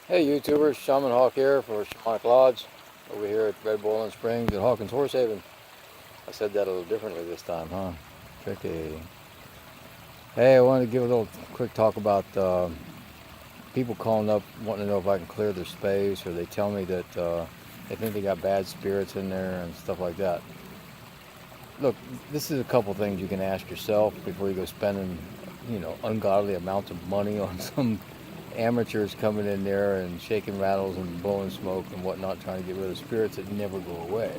Hey YouTubers, Shaman Hawk here for Shamanic Lodge over here at Red Boiling Springs at Hawkins Horse Haven. I said that a little differently this time, huh? Tricky. Hey, I wanted to give a little quick talk about people calling up wanting to know if I can clear their space, or they tell me that they think they got bad spirits in there and stuff like that. Look, this is a couple things you can ask yourself before you go spending, ungodly amounts of money on some amateurs coming in there and shaking rattles and blowing smoke and whatnot, trying to get rid of spirits that never go away.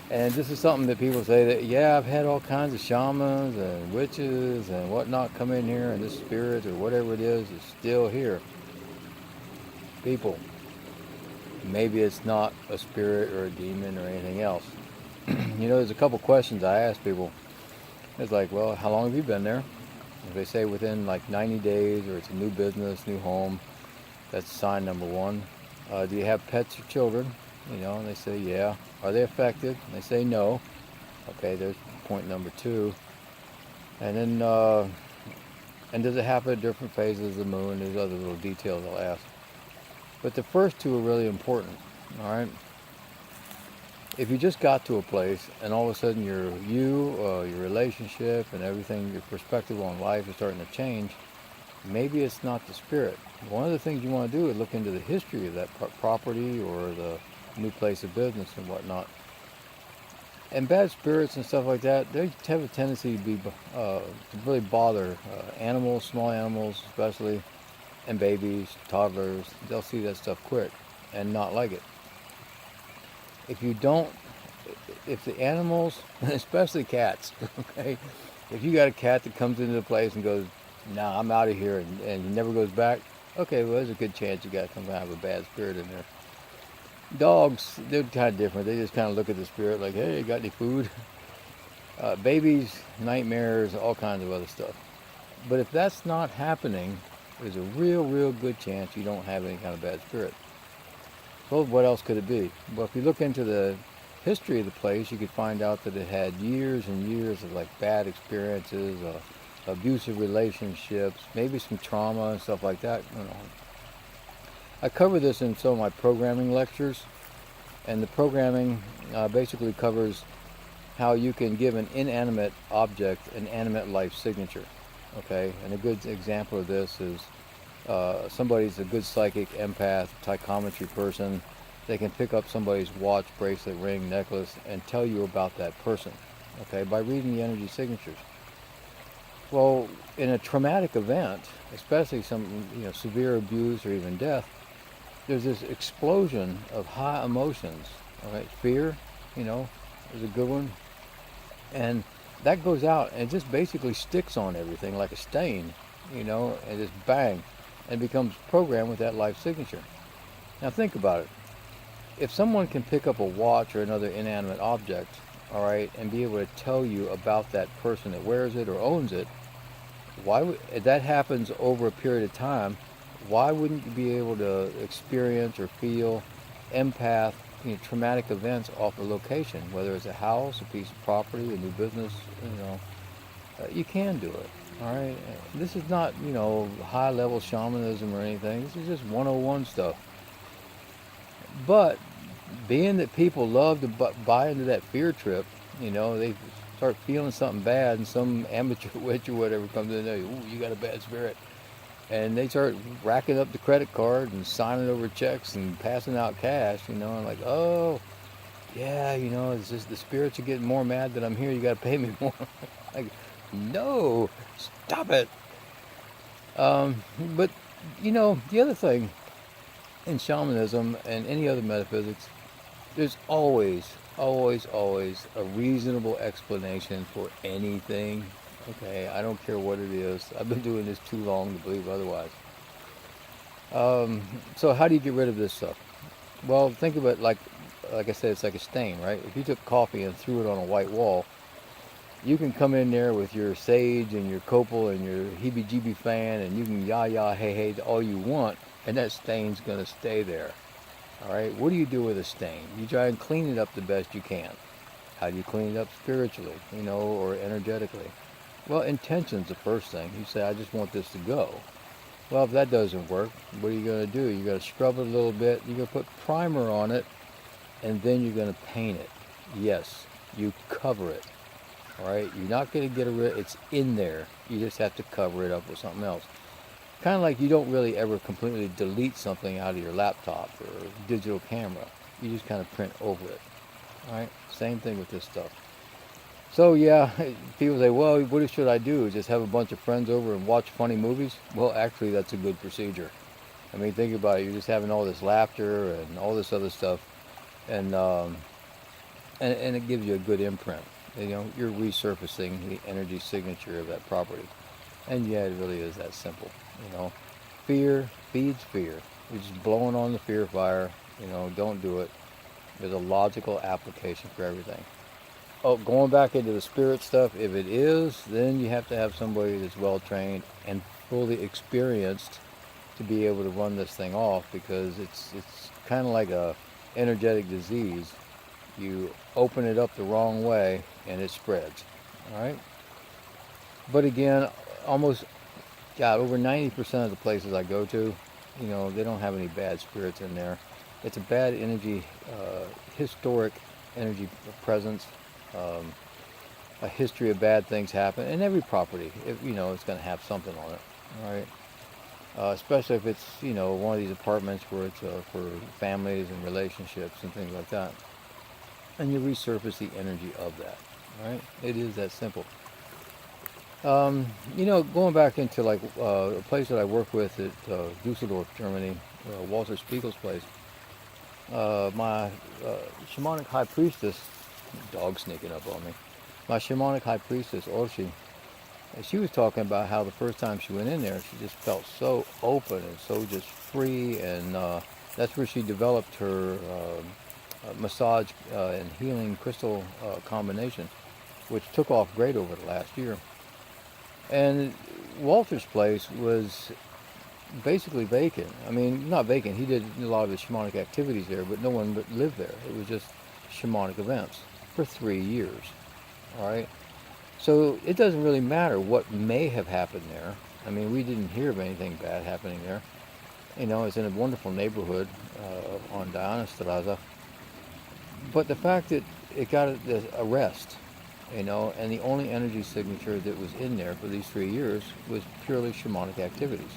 And this is something that people say that, yeah, I've had all kinds of shamans and witches and whatnot come in here, and this spirit or whatever it is still here. People, maybe it's not a spirit or a demon or anything else. There's a couple questions I ask people. It's like, well, how long have you been there? If they say within like 90 days, or it's a new business, new home, that's sign number one. Do you have pets or children? And they say, yeah. Are they affected? And they say no. Okay, there's point number two. And then, and does it happen at different phases of the moon? There's other little details I'll ask. But the first two are really important, all right? If you just got to a place and all of a sudden your relationship and everything, your perspective on life is starting to change, maybe it's not the spirit. One of the things you want to do is look into the history of that property or the new place of business and whatnot. And bad spirits and stuff like that, they have a tendency to really bother animals, small animals especially, and babies, toddlers. They'll see that stuff quick and not like it. If you don't, if the animals, especially cats, okay, if you got a cat that comes into the place and goes, nah, I'm out of here, and he never goes back, okay, well, there's a good chance you got some kind of a bad spirit in there. Dogs, they're kind of different. They just kind of look at the spirit like, hey, you got any food? Babies, nightmares, all kinds of other stuff. But if that's not happening, there's a real good chance you don't have any kind of bad spirit. So what else could it be? Well, if you look into the history of the place, you could find out that it had years and years of like bad experiences, abusive relationships, maybe some trauma and stuff like that. I cover this in some of my programming lectures, and the programming basically covers how you can give an inanimate object an animate life signature. Okay, and a good example of this is somebody's a good psychic, empath, psychometry person. They can pick up somebody's watch, bracelet, ring, necklace, and tell you about that person, okay, by reading the energy signatures. Well, in a traumatic event, especially some severe abuse or even death, there's this explosion of high emotions. Okay, fear, is a good one, and that goes out and it just basically sticks on everything like a stain, and just bang, and becomes programmed with that life signature. Now think about it. If someone can pick up a watch or another inanimate object, all right, and be able to tell you about that person that wears it or owns it, why would if that happens over a period of time? Why wouldn't you be able to experience or feel empath, traumatic events off a location, whether it's a house, a piece of property, a new business? You can do it. All right. This is not high level shamanism or anything. This is just 101 stuff. But being that people love to buy into that fear trip, they start feeling something bad, and some amateur witch or whatever comes in there, ooh, you got a bad spirit. And they start racking up the credit card and signing over checks and passing out cash, and like, oh, yeah, it's just the spirits are getting more mad that I'm here, you got to pay me more. Like, no, stop it. But, the other thing in shamanism and any other metaphysics, there's always a reasonable explanation for anything. Okay, I don't care what it is. I've been doing this too long to believe otherwise. So how do you get rid of this stuff? Well, think of it like I said, it's like a stain, right? If you took coffee and threw it on a white wall, you can come in there with your sage and your copal and your heebie-jeebie fan, and you can yah hey hey all you want, and that stain's going to stay there. All right, what do you do with a stain? You try and clean it up the best you can. How do you clean it up spiritually, or energetically? Well, intention's the first thing. You say, I just want this to go. Well, if that doesn't work, what are you going to do? You're going to scrub it a little bit. You're going to put primer on it, and then you're going to paint it. Yes, you cover it. All right, you're not going to get rid. It's in there. You just have to cover it up with something else. Kind of like you don't really ever completely delete something out of your laptop or digital camera. You just kind of print over it. All right, same thing with this stuff. So yeah, people say, well, what should I do? Just have a bunch of friends over and watch funny movies? Well, actually, that's a good procedure. I mean, think about it. You're just having all this laughter and all this other stuff, and and it gives you a good imprint. You know, you're resurfacing the energy signature of that property. And yeah, it really is that simple. You know, fear feeds fear. You're just blowing on the fear fire. You know, don't do it. There's a logical application for everything. Oh, going back into the spirit stuff, if it is, then you have to have somebody that's well trained and fully experienced to be able to run this thing off, because it's kind of like a energetic disease. You open it up the wrong way and it spreads. All right. But again, almost, God, over 90% of the places I go to, you know, they don't have any bad spirits in there. It's a bad energy, historic energy presence, um, a history of bad things happen, and every property, you know, it's going to have something on it, all right? Especially if it's, you know, one of these apartments where it's for families and relationships and things like that. And you resurface the energy of that, all right? It is that simple. You know, going back into like a place that I work with at Dusseldorf, Germany, Walter Spiegel's place, my shamanic high priestess, dog sneaking up on me, my shamanic high priestess, Orshi, she was talking about how the first time she went in there, she just felt so open and so just free, and that's where she developed her massage and healing crystal combination, which took off great over the last year. And Walter's place was basically vacant. I mean, not vacant. He did a lot of his shamanic activities there, but no one but lived there. It was just shamanic events for 3 years. All right. So it doesn't really matter what may have happened there. I mean, we didn't hear of anything bad happening there. You know, it's in a wonderful neighborhood on Dianastraza. But the fact that it got a rest, you know, and the only energy signature that was in there for these 3 years was purely shamanic activities.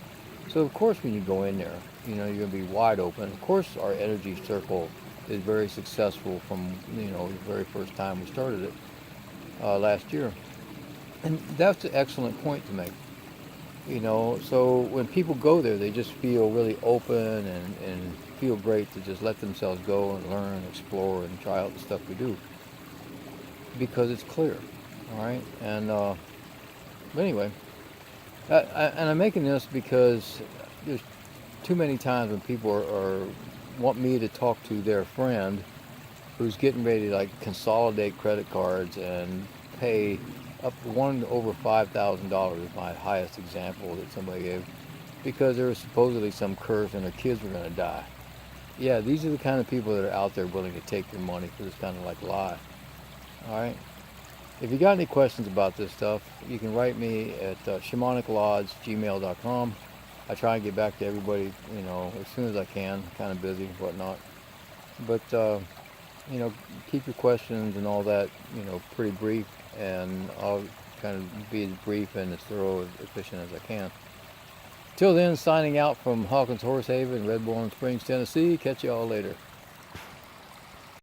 So of course when you go in there, you know, you're going to be wide open. Of course our energy circle is very successful from, you know, the very first time we started it last year. And that's an excellent point to make. You know, so when people go there, they just feel really open and feel great to just let themselves go and learn, explore, and try out the stuff we do, because it's clear. All right. And but anyway, and I'm making this because there's too many times when people want me to talk to their friend who's getting ready to like consolidate credit cards and pay up one over $5,000 is my highest example that somebody gave, because there was supposedly some curse and their kids were going to die. Yeah, these are the kind of people that are out there willing to take your money for this kind of like lie. All right. If you got any questions about this stuff, you can write me at shamaniclodge@gmail.com. I try and get back to everybody, you know, as soon as I can. Kind of busy, whatnot. But you know, keep your questions and all that, you know, pretty brief, and I'll kind of be as brief and as thorough and efficient as I can. Till then, signing out from Hawkins Horse Haven, Red Bull Springs, Tennessee. Catch you all later.